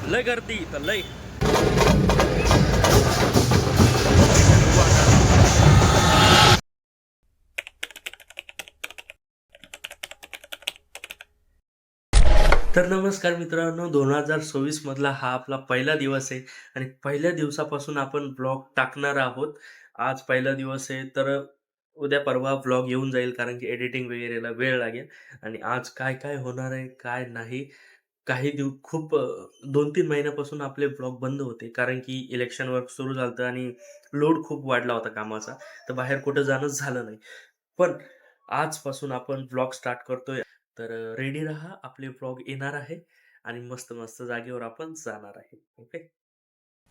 लय गर्दी तर लय. तर नमस्कार मित्रांनो, 2024 मधला हा आपला पहिला दिवस आहे आणि पहिल्या दिवसापासून आपण ब्लॉग टाकणार आहोत. आज पहिला दिवस आहे तर उद्या परवा ब्लॉग येऊन जाईल, कारण की एडिटिंग वगैरेला वेळ लागेल. आणि आज काय काय होणार आहे काय नाही, काही खूप 2-3 महिन्यापासून आपले ब्लॉग बंद होते, कारण की इलेक्शन वर्क सुरू झालं आणि लोड खूप वाढला होता कामाचा, तर बाहेर कुठं जाणंच झालं नाही. पण आजपासून आपण ब्लॉग स्टार्ट करतोय, तर रेडी राहा, आपले ब्लॉग येणार आहे आणि मस्त मस्त जागेवर आपण जाणार आहे. ओके.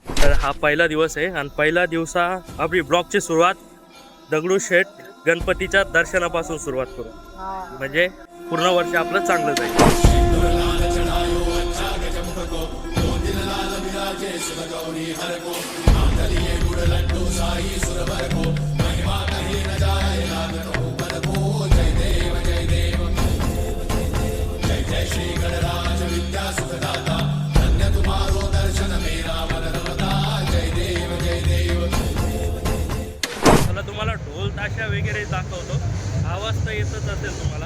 तर हा पहिला दिवस आहे आणि पहिला दिवसा आपली ब्लॉगची सुरुवात दगडूशेठ गणपतीच्या दर्शनापासून सुरुवात करू, म्हणजे पूर्ण वर्ष आपलं चांगलं जाईल. चला, तुम्हाला ढोल ताशा वगैरे दाखवतो. आवाज तर येतच असेल तुम्हाला.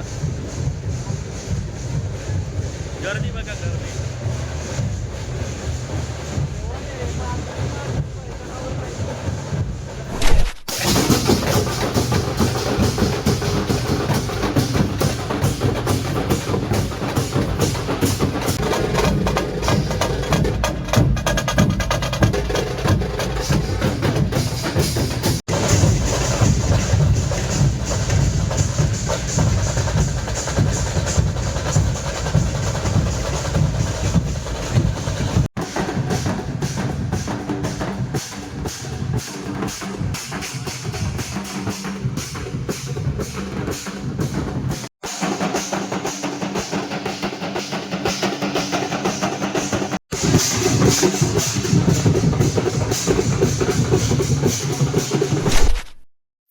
गर्दी बघा, गर्दी.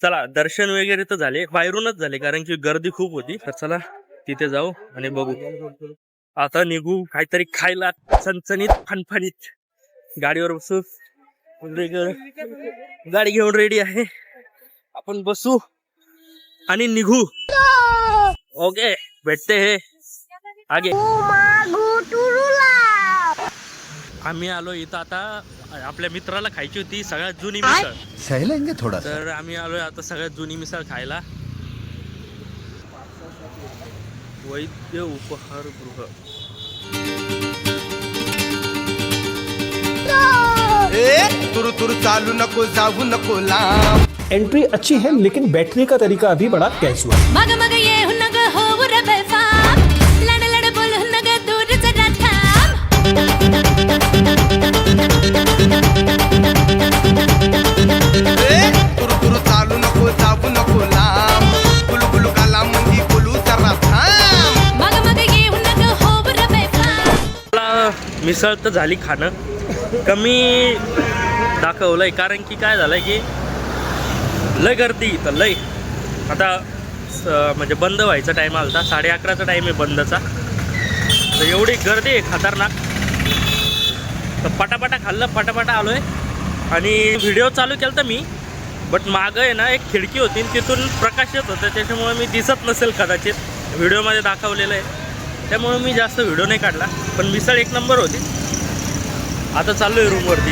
चला, दर्शन वगैरे तर झाले, बाहेरूनच झाले, कारण की गर्दी खूप होती. तर चला तिथे जाऊ आणि बघू. आता निघू काहीतरी खायला, चणचणीत फणफणीत. गाडीवर बसू, गाडी घेऊन रेडी आहे, आपण बसू आणि निघू. ओके, भेटते हे आगे. आम्ही आलो इथं आता. आपल्या मित्राला खायची होती सगळ्यात जुनी मिसळ, सहलेंगे थोड़ा सा. तर आम्ही आलोय आता सगळ्यात जुनी मिसळ खायला. वैद्य उपहारगृह. तुरु तुरु चालू नको, जाऊ नको लांब. एंट्री अच्छी है, लेकिन बैठने का तरीका अभी बड़ा कैजुअल. मग मग ये हुनग हो रबे फाम लड लड बोल हुनग दूर चढा थांब. तुरु तुरु चालू नको, जाऊ नको लांब. बुलबुल गाला मुंगी बोलू जरा थांब. मग मग ये हुनग हो रबे फाम. मला मिसळ तर झाली, खाणं कमी दाखवलंय, कारण की काय झालंय की लय गर्दी तर लय. आता म्हणजे बंद व्हायचा टाईम आला, 11:30चा टाईम आहे बंदचा, तर एवढी गर्दी आहे खतरनाक. तर पटापटा खाल्लं, पटापटा आलोय आणि व्हिडिओ चालू केला तर मी, बट मागं आहे ना एक खिडकी होती, तिथून प्रकाश येत होतं, त्याच्यामुळे मी दिसत नसेल कदाचित, व्हिडिओमध्ये दाखवलेलं आहे, त्यामुळे मी जास्त व्हिडिओ नाही काढला. पण मिसळ एक नंबर होती. आता चाललोय रूमवरती.